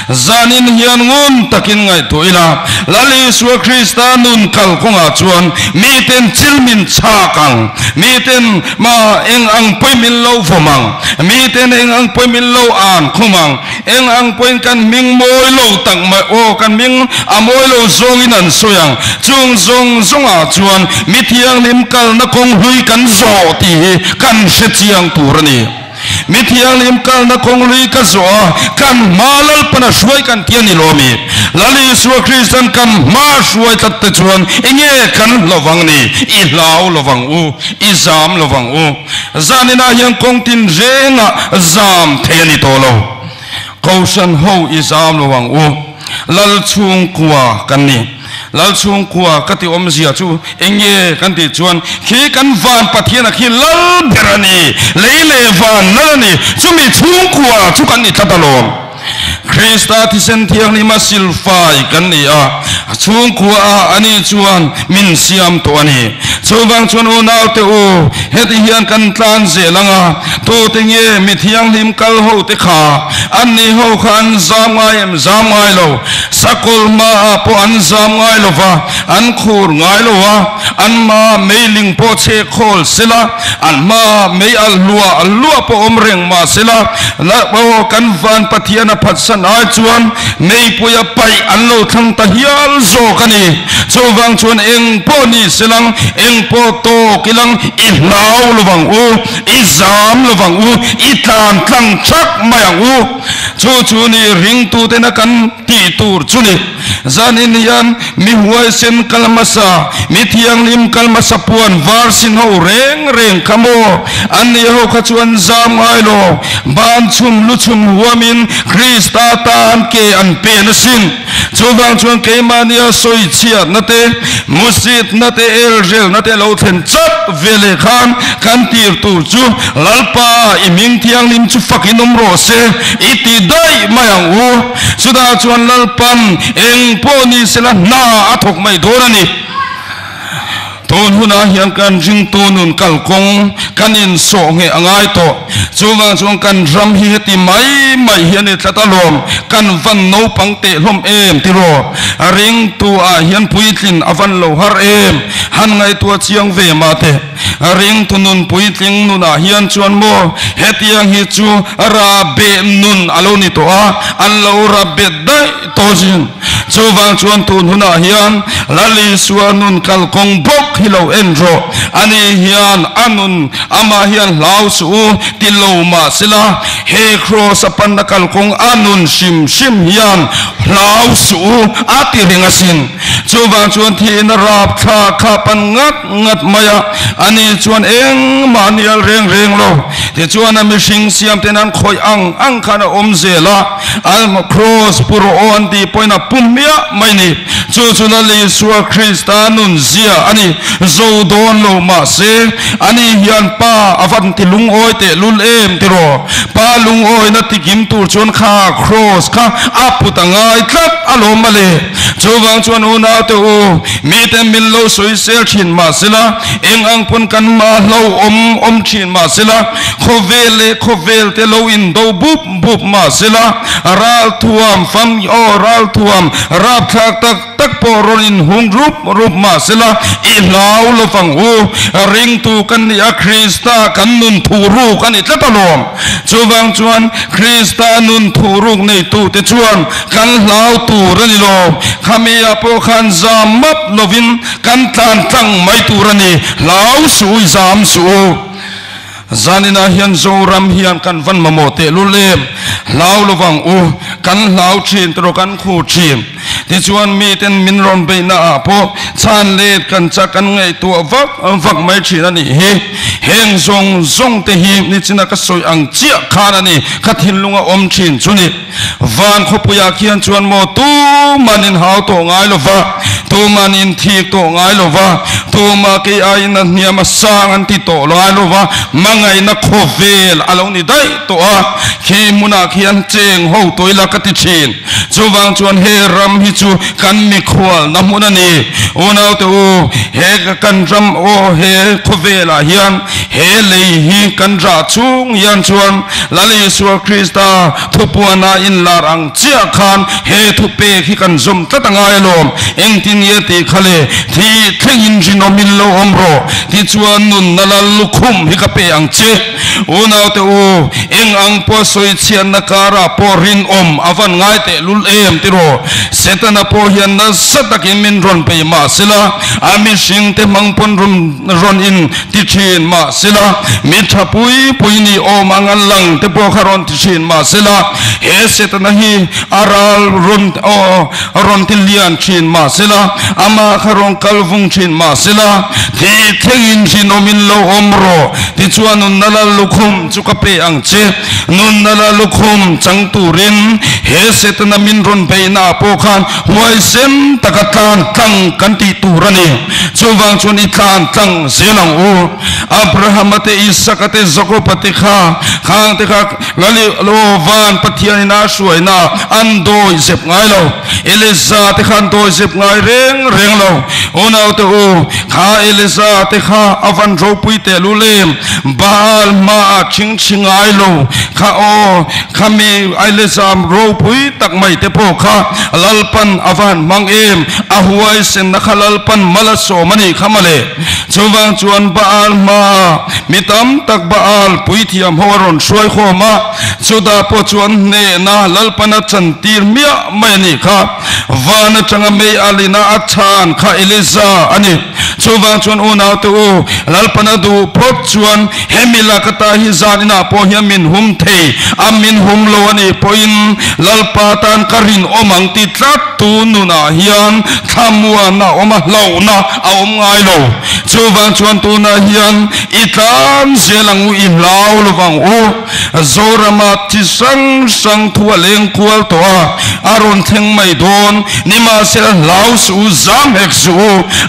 zanin hian ngun takin ngai toila lali su Krista nun kal konga chuan mi ten chilmin chakang mi ten ma eng ang poimin lo vomang mi ten eng ang poimin lo an khumang eng ang poin kan ming moi lo tak mai o kan ming amoi lo zongin an soyang chung zong zonga chuan mi thiang lim kal na kong hui kan zo ti kan se chiang turani mithiang lim kal na kong lui ka zo kan malal pana shuai kan tian ni lomi lali su Christian kan ma shuai tat te chuan enge kan lovang ni I lau lovang u I zam lovang u zanina hian kong tin renga zam the ni tolo kausan ho I zam lovang u lal chung kwa kan ni lal chung kwa kati om zia chu enge kan ti chuan khi kan van pathian khi lal berani leile van nani chumi chung kwa chu kan ni tatalom Krista ti sen thiang ni masil fai kan ni a chung kwa ani chuan min siam to ani chowang chuan u nau te u heti hian kan tlan ze langa to tenge mi thiang lim kal ho te kha ani ho khan zam ngai lo sakol ma po an zam ngai lo wa an khur ngai lo wa an ma mailing po che khol sila an ma mei al lua po omreng ma sila la bo kan van pathian a phatsan ai chuan mei puya pai an lo thang ta hial zo kani chowang chuan eng po ni silang eng po to kilang I lau lovang u I zam lovang u I tlan tlang chak mayang u chu ni ring tu te na kan ti tur chuni zanin yan mi huai sen kalmasa mi thiang lim kalmasa puan var sin ho reng kamo an ni ho kha chuan zam ngai lo ban chum lu chum huamin Krista tan ke an pe na sin chowang chuan ke mania soi chiat na te musit na te elrel na te lo then chat vele khan kan tir tu chu lalpa I ming thiang lim chu fakinom ro se iti dai mayang u suda chuan lalpan eng poni sela na athok mai dorani ton huna hian kan jing tonun kalkong kanin so nge angai to chuwang chung kan ram hi heti mai hian e tlatalom kan van no pangte hlom em tiro ring tu a hian puitlin avan lo har em han ngai tua chiang ve ma te ring tunun puitling nun a hian chuan mo hetiang hi chu ra be nun aloni to a an lo ra be dai to jin chuwang chuan tun huna hian lali suanun kalkong bok hilo enro ani hian anun ama hian lau su tilo ma sila he cross apan na kalkong anun sim hian lau su ati ringasin chuwang chuan thi na rap tha khapan ngat maya ani chuan eng manial reng lo te chuan a mishing siam tenan khoi ang khana omzela al cross puro on di poina pumia maini chu na li suwa Kristanun zia ani zo don lo ma se ani hian pa avan ti lung oi te lul em tiro pa lung oi na ti kim tur chon kha cross kha aputangai tlat alom male chuwang chuan una te u mi te min lo soi sel thin ma sila eng ang pun kan ma lo om thin ma sila khovel te lo in do bup ma sila ral tuam fam o ral tuam rap tak poron in hung rup ma sila I lau lo fang u ring tu kan ni a Krista kan nun thuru kan I tlatalom chuwang chuan Krista nun thuruk nei tu te chuan kan lau tur ani lo khami apo khan zamap lovin kan tlan tlang mai tur ani lau su zam su zanina hian zoram hian kan van mamote lulem lau lovang u kan lau chin tro kan khu chin ti chuan mi ten min ron be na po chan le kan cha kan ngai tu vak mai chin ani hi heng zong te hi ni china ka soi ang chia khan ani kha thin lunga om chin chuni van khopuya khian chuan mo tu manin hau to ngai lova tu manin thik to ngai lova tu ma ke ai na niam sang an ti to ngai lova mangai na khovel alo ni dai to a khi muna khian cheng ho toila ka ti chin chuwang chuan he ram hi chu kan mi khwal na mun ani onau to he kan ram o he khovela hian he lei hi kan ra chung yan chuan lali suwa krista thupuana in larang chia khan he thupe khi kan zum tatangai lom engtin ye ti khale thi thengin jinomin lo omro ti chuan nun nalal lukhum hi ka pe ang che onau to eng ang po soi chian na kara porin om avan ngai te lul em tiro setana po hian na satakin min ron pe ma sila ami sing te mangpon ron in ti chin ma sila mi thapui puini om angal lang te po kharon ti chin ma sila he setana hi aral ron ti lian chin ma sila ama kharon kalvung chin ma sila ti thengin jinomin lo omro ti chuan nun nala lukhum chukape ang che nun nala lukhum chang turin he setana min ron pe na po khan huai sem takatan tang kan ti turani chuwang chun i tlan tang zelang u Abraham te Isaac te Jacob te kha khang te kha lali lo van pathian na suai na andoi sep ngai lo Eliza te khan doi sep ngai reng lo onau te u kha Eliza te kha avan ro pui te lulem bal ma ching ai lo kha o khami Eliza ro pui tak mai te po kha lalpan avan mang em ahuai sen na khalalpan malaso mani khamale chuwang chuan baal ma mitam tak baal pui thiam horon suai khoma chuda po chuan ne na lalpana chantir mia mai ni kha wana changa me alina achan kha Eliza ani chuwang chuan unau tu lalpana du pot chuan hemila kata hi zanina po hiamin hum thei amin hum lo ani poin lalpatan karin omang ti tlat tu nuna hian thamua na oma lo na aom ngai lo chuwang chuan tu na hian itan zelang u in lau lovang u zorama ti sang thua leng kual to aron theng mai don nima sel lau su zam ek su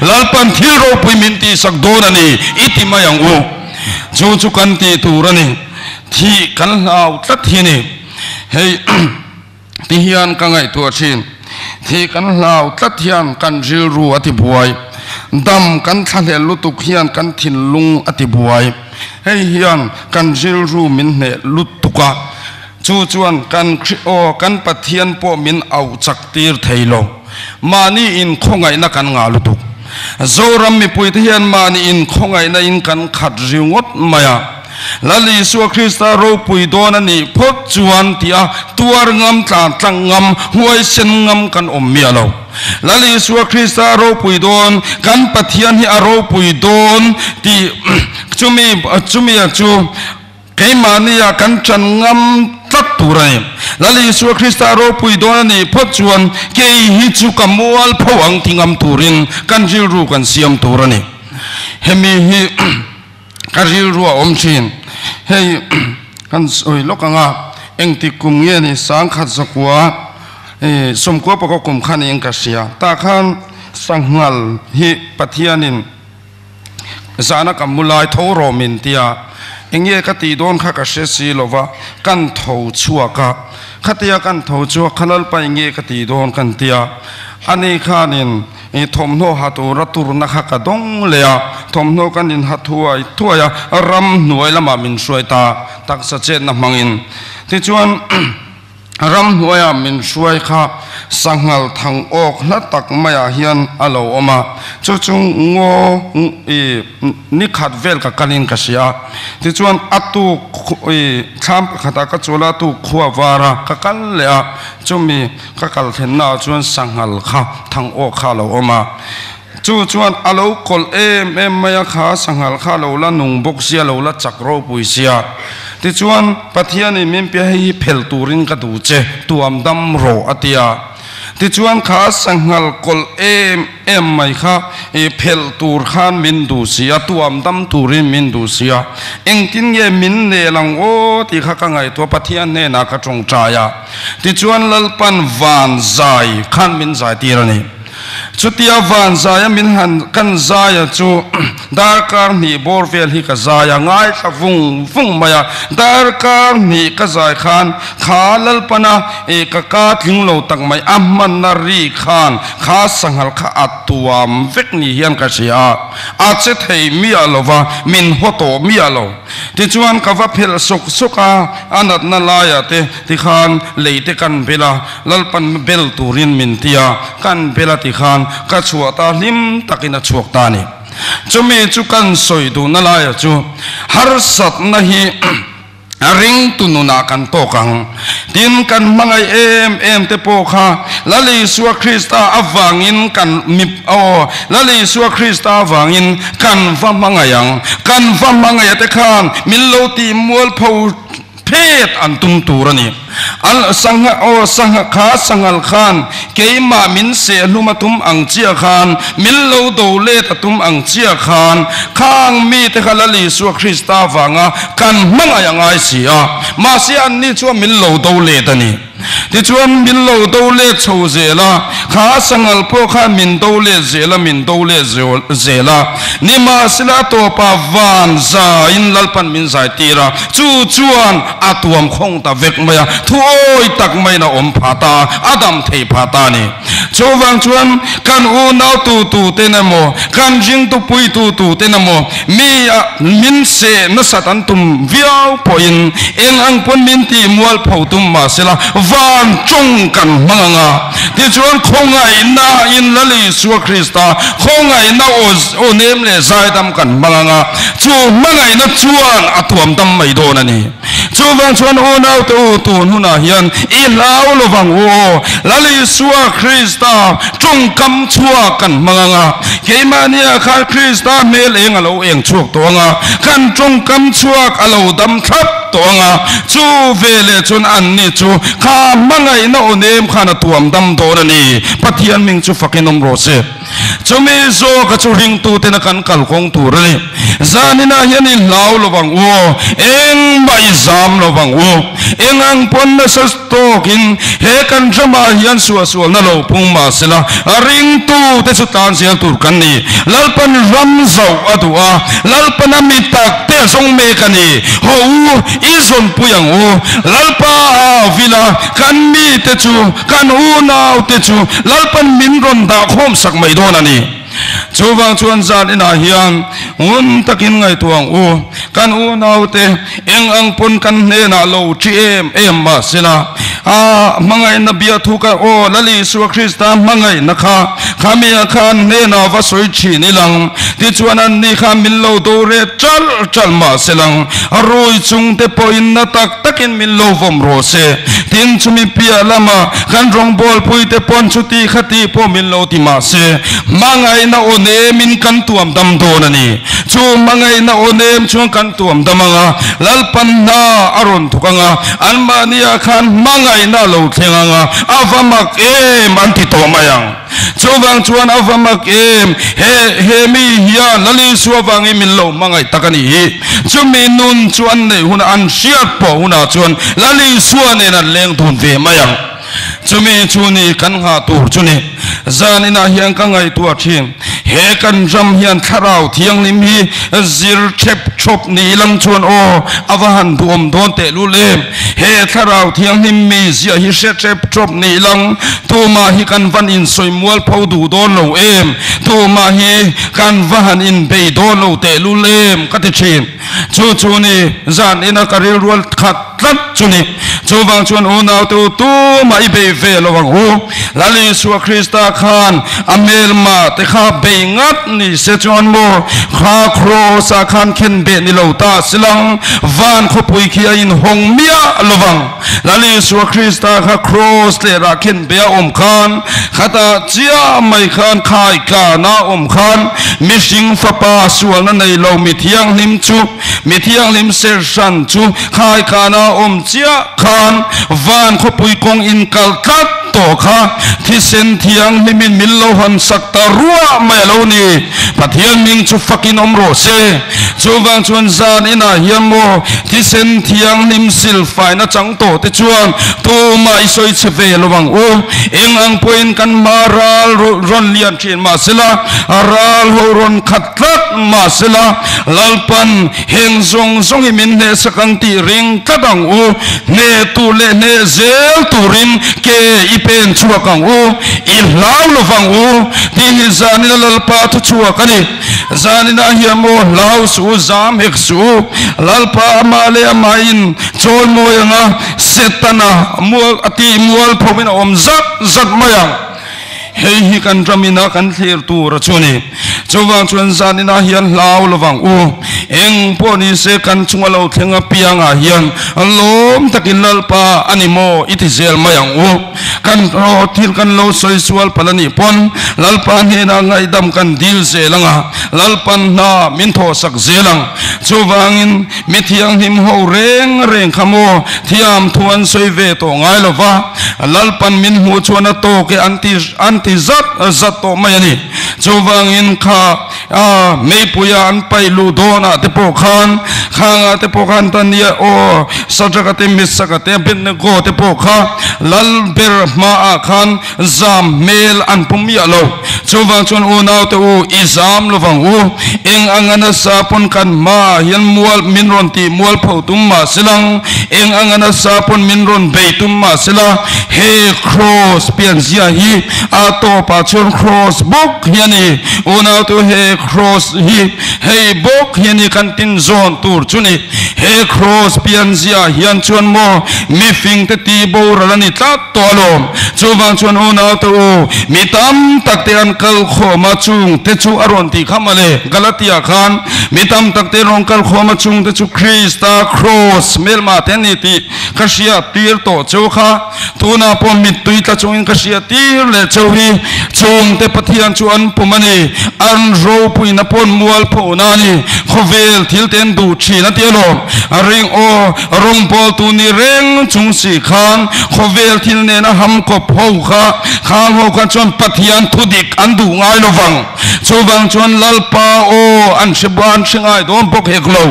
lalpan thiro puimin ti sak don ani iti mayang u chu kan ti turani thi kan lau tat hi ni hei ti hian ka ngai tu chin thi kan lau tat hian kan jil ru ati buai dam kan thale lutuk hian kan thin lung ati buai hei hian kan jil ru min ne lutuka chuan kan pathian po min au chak tir theilo mani in khongai na kan nga lutuk zoram mi pui hian mani in khongai na in kan khat riungot maya lali suwa Krista ro pui don ani phot chuan tia tuar ngam tlang ngam huai sen ngam kan om mi alo lali suwa Krista ro pui don kan pathian hi aro pui don ti chumi chu cái mania kan chan ngam tat turai lali suwa Krista ro pui don ani phot chuan ke hi chu kamual phawang tingam turin kan jil ru kan siam turani hemi hi karil ruwa omchin hei kan oi lokanga engti kumnge ni sang khat zakwa somko pako kum khan eng kasia ta khan sangngal hi pathianin zana kamulai thoro min tia engye kati don kha ka sesi lova kan tho chuaka khatia kan tho chu khalal pa engye kati don kan tia ani khanin thomno hatu ratur na kha ka dong lea thomno kanin hatuai thuaya ram nuai lama min suaita tak sa chen na mangin ti chuan ram nuaya min suai kha sangal thang ok na tak maya hian alo oma chu chung ngo ni khat vel ka kanin ka sia ti chuan atu tham khata ka chola tu khuwa wara ka kal lea chumi ka kal thenna chuan sangal kha thang ok kha lo oma chu chuan alo kol em maya kha sanghal kha lo la nung bok sia lo la chakro pui sia ti chuan pathian in min pia hi phel turin ka du che tuam dam ro atia ti chuan kha sanghal kol em mai kha e phel tur khan min du sia tuam dam turin min du sia engtin ye min ne lang o ti kha ka ngai to pathian ne na ka tong cha ya ti chuan lalpan van zai khan min zai tirani chutia van zaya min han kan zaya chu darkar ni borvel hi ka zaya ngai tha vung maya darkar ni ka zai khan khalal pana e ka ka thing lo tak mai amman na ri khan kha sanghal kha atuam vek ni hian ka sia a che thei mi alova min hoto mi alo ti chuan ka va phel sok soka anat na laya te ti khan leite kan bela lalpan bel turin min tia kan bela ti khan ka chuata lim takina chuak ta ni chumi chu kan soi du na la chu har sat na hi ring tu nu na kan to kang tin kan mangai em te po kha lali suwa krista awangin kan mip o lali suwa krista awangin kan va mangayang kan va mangaya te khan millo ti mual pho phet an tum turani al sangha o sangha kha sangal khan keima min se lumatum ang chia khan millo do le tatum ang chia khan khang mi te khalali su krista wanga kan mangaya ngai sia ma si an ni chu millo do le tani ti chuan millo do le chho zela kha sangal po kha min do le zela min do le zela ni ma sila to pa van za in lalpan min zai tira chu chuan atuam khong ta vek maya thuoi tak mai na om phata adam thei phata ni chowang chuan kan u nau tu te na mo kan jing tu pui tu te na mo mi min se na satan tum viau poin eng ang pon min ti mual phau tum ma sela van chung kan manga ti chuan khonga ina in lali su krista khonga ina o nem le zai dam kan manga chu manga ina chuan atuam dam mai do na ni chowang chuan o nau tu huna hian i lau lovang o lali su krista chung kam chua kan manga keimania kha krista mel eng alo eng chuak to nga kan chung kam chuak alo dam thap to nga chu vele chun an ni chu kha mangai na onem khana tuam dam do na ni pathian ming chu fakinom ro se chumi zo ka chu ring tu te na kan kal khong tu re zanina hian in lau lovang o eng mai zam lovang o engang pon na sa stokin he kan drama hian suwa na lo pung ma sila ring tu te su tan sial tur kan ni lalpan ram zau adua lalpan amitak te song me kan ni ho izon puyang o lalpa vila kan mi te chu kan u nau te chu lalpan min ron da khom sak mai do na ni chowang chuan zan ina hian un takin ngai tuang u kan u nau te eng ang pon kan ne na lo chi em ma sina a mangai na bia thu ka o lali su krista mangai na kha khamia khan ne na va soi chi ni lang ti chuan an ni kha min lo do re chal ma selang roi chung te poin na tak takin min lo vom ro se tin chumi pia lama kan rong bol pui te pon chuti khati po min lo ti ma se mangai na onem min kan tuam dam do na ni chu mangai na onem chu kan tuam damanga lalpan na aron thukanga almania khan mangai na lo thenganga avamak anti to mayang chowang chuan avamak he mi hian lali suawang min lo mangai takani chumi nun chuan nei hun an siat po huna chuan lali suane na leng thun ve mayang chumi chuni kan ha tur chuni zanina hian ka ngai tu thing he kan jam hian tharau thiang nim hi zir chep chop ni lang chuan o awahan duam don te lu le he tharau thiang nim mi zia hi se chep chop ni lang tu ma hi kan van in soimual phau du don lo tu ma hi kan van in be don lo te lu le ka ti chin chu ni zan ina karil rual khat lat chuni chu wang chuan u nau tu mai be ve lo wang u lali su Krista khan amel ma te kha be ngat ni se chuan mo kha cross a khan khen be ni lo ta silang van kho pui khia in hong mia lo wang lali su Krista kha cross le ra khen be om khan khata chia mai khan khai ka na om khan missing fa pa sual na nei lo mi thiang lim chu mi thiang lim ser san chu khai ka na om chia khan van kho pui kong in kal tat to kha thi sen thiang limin min lo han sak ta ruwa mai lo ni pathian ming chu fakin om ro se chu wang chuan zan ina hiam mo thi sen thiang lim sil fai na chang to te chuan tu mai soi che ve lo wang u eng ang poin kan maral ron lian thin ma sila aral ho ron khatlat ma sila lalpan heng zong zong min ne sakang ti ring kadang u ne tu le ne zel turin ke pen chua kang u il lau lo wang u ti zani lalpa tu chua kani zani na hiamo lau su zam hek su lalpa male main chol mo yanga setana mual ati mual phomina om zat mayang hei hi kan ramina kan thlir tu ra chuni chowang chuan zani na hian lau lo wang u eng poni se kan chunga lo thenga pianga hian alom takin lalpa animo itizel mayang u kan ro thil kan lo soi sual palani pon lalpa ne na ngai dam kan dil se langa lalpan na min tho sak zelang chowangin mithiang him ho reng khamo thiam thuan soi ve to ngai lova lalpan min hu chuana to ke anti zat to mayani chowangin kha mei puya an pai lu dona te po khan khanga te po khan tania o sajagate misakate bin go te po kha lal ber ma a khan zam mel an pumia lo chowang chon u nau te u izam lo wang u eng angana sapon kan ma hian mual minron ti mual photum ma silang eng angana sapon minron beitum ma sila he cross pian zia hi a to pa chon cross book hiani u nau tu he cross hi he book hiani kan tin zone tur chuni he cross pian zia hian chuan mo mi fing te ti bo rani tlat to alom chowang chuan u nau tu mi tam tak te an kal khoma chung te chu aron ti khamale galatia khan mi tam tak te rong kal khoma chung te chu Krista cross melma te ni ti kashia tir to chokha tuna pom mit tui ta chung kashia tir le chohi chung te pathian chu an pumani an ro pui na pon mual pho na ni khovel thil ten du thi na te lo ring o rong pol tu ni reng chung si khan khovel thil ne na ham ko pho kha khang ho kha chon pathian thudik an du ngai lo wang chowang chon lalpa o an shiban shingai don bok hek lo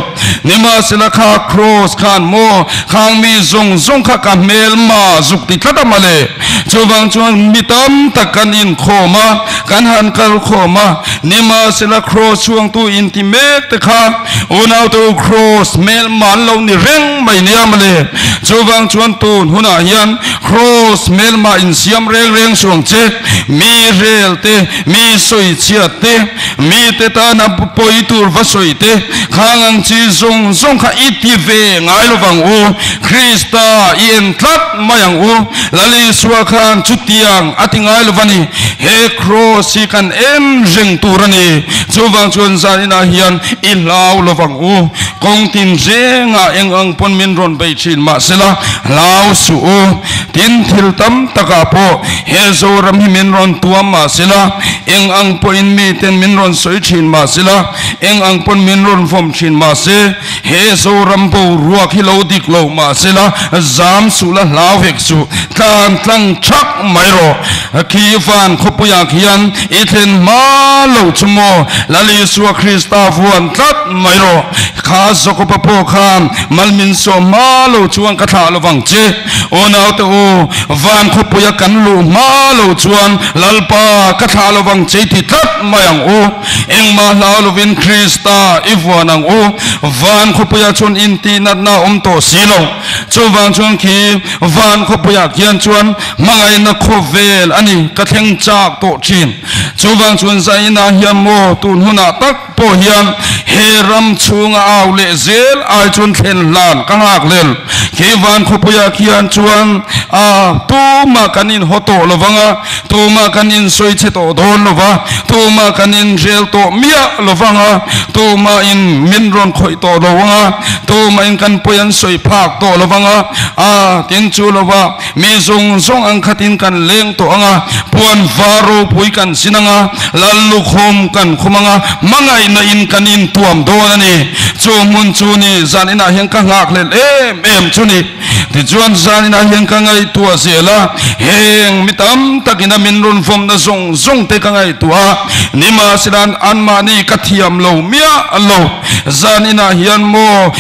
nima sila kha cross khan mo khang mi zong kha ka mel ma zuk ti thata male chowang chon mitam takan in khoma kan han kal khoma nima sila cross chuang tu intimate te kha unau tu cross mel man lo ni reng mai nia male chowang chuan tun huna hian cross mel ma in siam reng suang che mi rel te mi soi chia te mi te ta na poi tur va soi te khangang chi zong kha iti ve ngai lo wang u Krista ien tlat mayang u lali suwa khan chutiang atingai lo wani he cross si kan em reng turani chowang chuan zanina hian ilau lo wang u kong tin zenga engang pon min ron bei chin ma sela lau su u tin thil tam taka po he zo ram hi min ron tuam ma sela engang po in mi ten min ron soi chin ma sela engang pon min ron vom chin ma se he zo ram po ruak hi lo dik lo ma sela zam su la lau hek su tlang chak mai ro ki van khopuya khian ithen ma lo chumo lali su Krista vuan tlat mai ro kha zoko pa po khan malmin so ma lo chuang ka tha lo wang che onau te o van khopuya kan lu ma lo chuan lalpa ka tha lo wang che ti tlat mayang o eng ma la lo vin Krista iwanang o van khopuya chon inti nat na to silo chowang chon ki van khopuya khian chuan mangai na khovel ani ka thleng chak to thin chuwang chuan zaina hiam mo tun huna tak po hiam heram chunga aw le zel ai chun thlen lan ka ngak lel kewan khopuya khian chuan tu ma kanin hoto lovanga tu ma kanin soi che to don lova tu ma kanin rel to mia lovanga tu ma in minron khoi to lovanga tu ma in kan poyan soi phak to lovanga tin chu lova mi zong zong ang khatin kan leng to anga puan varo pui kan sinanga lallu khom kan khumanga mangai na in kanin tuam do ani chu mun chu ni zanina hiang ka ngak le em chu ni ti chuan zanina hiang ka ngai tua zela heng mitam takina minrun vom na zong zong te ka ngai tua nima sidan anma ni kathiam lo mia lo zanina hian mo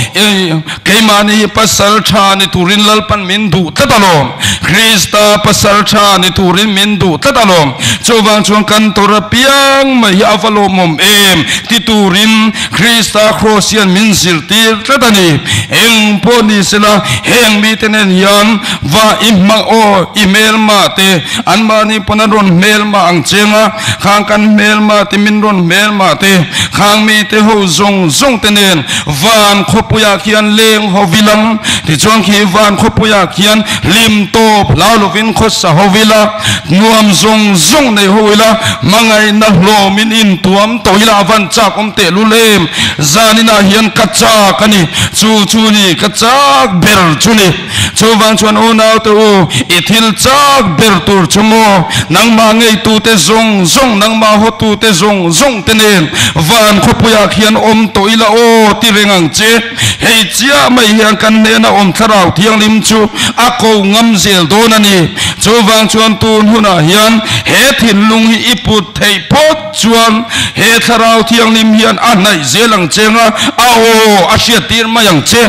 keimani pasal tha ni turin lalpan min du tatalom krista pasal tha ni turin min du tatalom chuwang chuan kan tora piang mai avalo mom em ti turin krista crossian min zirtir tatani eng poni sela heng mi tenen hian va imang o email ma te anmani ponaron mail ma ang chenga khang kan mail ma te minron mail ma te khang mi te ho zong zong tenen van khopuya khian leng hovilang ti chuan khi van khopuya khian lim top laulovin khosa hovila nuam zong zong nei hoila mangai na hlomin in tuam toila van chak om te lulem zanina hian kacha kani chu ni kachak ber chuni chuwang chuan onau te u ithil chak ber tur chumo nangma ngei tu te zong zong nangma ho tu te zong zong tenen van khopuya khian om toila o ti rengang che hei chia mai hian kan ne na om tharau thiang lim chu ako ngam zel donani chuwang chuan tun huna hian he thin lung hi iput thei pot chuan he tharau thiang lim hian anai zelang chenga ao asia tir mayang che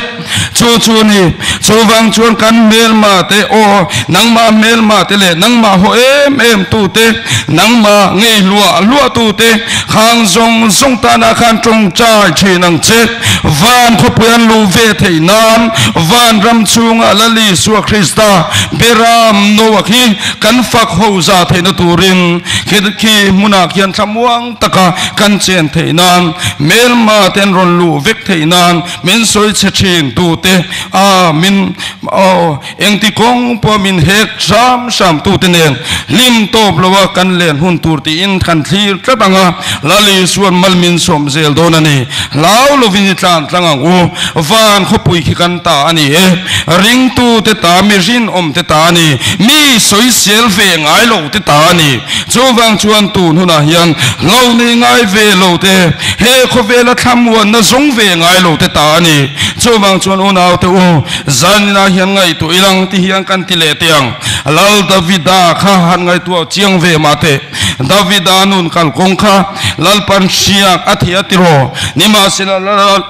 chu ni chuwang chuan kan mel ma te o nangma mel ma te le nangma ho em tu te nangma ngei lua tu te khang zong zong ta na khan trong chai chinang che van khopuan lu ve thei nan van ram chunga lali suwa krista beram no khi kan fak ho za thei na turin khi muna khian thamuang taka kan chen thei nan mel ma ten ron lu vek thei nan min soi che thin tu te min engti kong po min hek sam tu tenen lim top lowa kan len hun tur ti in kan thlir tlatanga lali suan malmin som zel donani law lovin tlan tlangang u van khopui khi kan ta ani ring tu te ta mi rin om te ta ani mi soi sel ve ngai lo te ta ani chuwang chuan tu huna hian ngau ni ngai ve lo te he kho ve la thamwan na zong ve ngai lo te ta ani chuwang chuan onau te u zanina hian ngai tu ilang ti hian kan ti le tiang lal davida kha han ngai tu chiang ve ma te davida nun kal kong kha lal pan siak athi atiro nima sila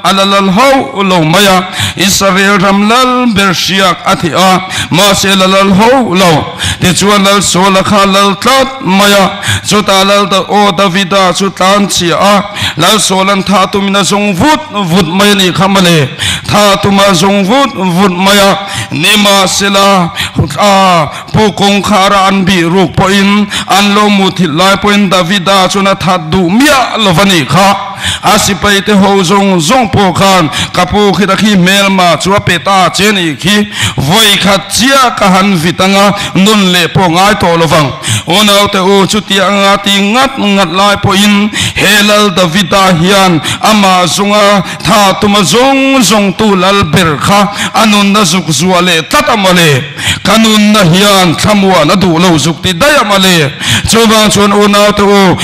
alalal ho lo maya israel ram lal ber siak athi a ma sila lal ho lo te chuan lal sola kha lal tlat maya chuta lal da o davida chu tlan chi a lal solan tha tumina zong vut mai ni khamale tha tuma zong vut maya nima sila pu kong khara an bi ruk po in an lo mu thil lai po in davida chuna that du mia lovani kha asipai te ho zong po khan kapu khita khi mel ma chua peta cheni khi voi khat chia ka han vitanga nun le po ngai to lovang onau te u chutia nga ti ngat lai po in helal davida hian ama zunga tha tuma zong tu lal ber kha anun na zuk zuale tatamale kanun na hian thamwa na du lo zuk ti dayamale chuwang chuan onau te u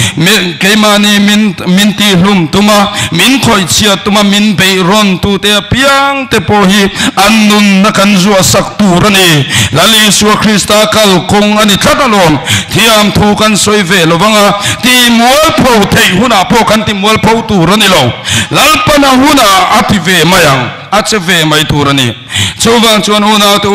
keimani min ti hlum tuma min khoi chia tuma min be ron tu te piang te po hi annun na kan zuwa sak turani lali suwa krista kal kong ani thatalom thiam thu kan soi ve lovanga ti mual pho thei huna po kan ti mual pho turani lo lalpana huna api ve mayang acheve mai turani chuwang chuan huna tu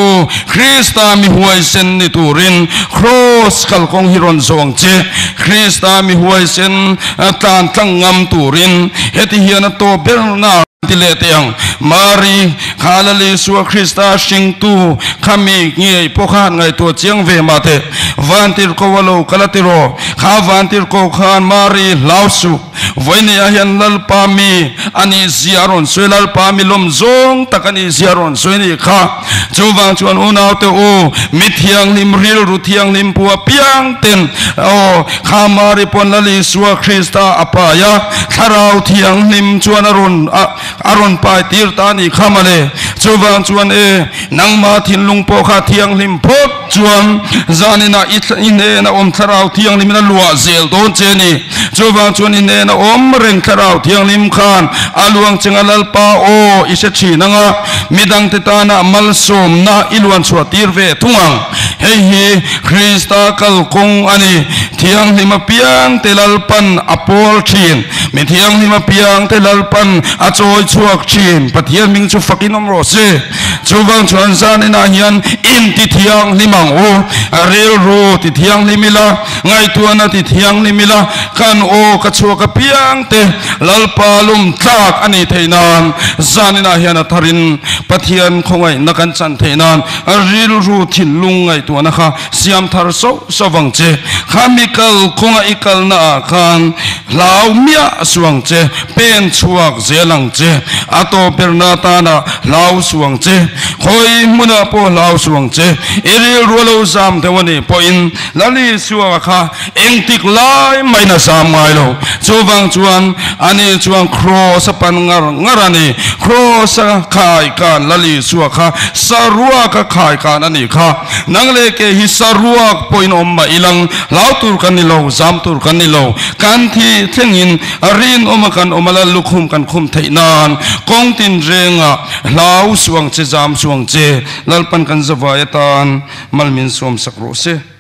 krista mi huai sen ni turin cross kal kong hiron zong che krista mi huai sen tan tangam turin heti hian to berna tile tiang Mari khalali suwa Krista sing tu kami ngai pokhan ngai tu chiang ve mate vantir ko walo kalatiro kha vantir ko khan Mari lausu voini ahian lal pami ani ziaron soilal pami lom zong takani ziaron soini kha chuwang chuan unaw te u mithiang lim ril ruthiang lim puwa piang ten o kha Mari pon lali suwa Krista apaya tharau thiang lim chuan aron pai tir tani khamale chuwang chuan e nangma thinlung po kha thiang lim phot chuan zanina ine na om tharau thiang lim na lua zel don cheni chuwang chuan ine na om reng tharau thiang lim khan aluang chengalal pa o ise chi nanga midang te tana mal som na ilwan chua tir ve thungang hei hi Krista kal kong ani thiang lim piang telal pan apol thin mi thiang lim piang telal pan achoi chuak chin pathian ming chu fakinom ro se chuwang chuan zanina hian in ti thiang limang o rel ro ti thiang limila ngai tuana ti thiang limila kan o ka chuak piang te lalpalum tlak ani theinan zanina hian atharin pathian khongai nakan chan theinan ril ru thinlung ngai tuana kha siam thar so sawang che khamikal khonga ikal na khan laumia suang che pen chuak zelang che ato pernata na lau suang che khoi muna po lau suang che eri rolo zam te wani po in lali suwa kha engtik lai maina sam ngai lo chuwang chuan ani chuang cross pan ngarani cross khai kan lali suwa kha sarua ka khai kan ani kha nangle ke hi sarua po in omma ilang lau tur kan ni lo zam tur kan ni lo kan thi thengin arin omakan omala lukhum kan khum theinan kong tin renga lau suang che jam suang che lalpan kan zawaya tan malmin som sakro se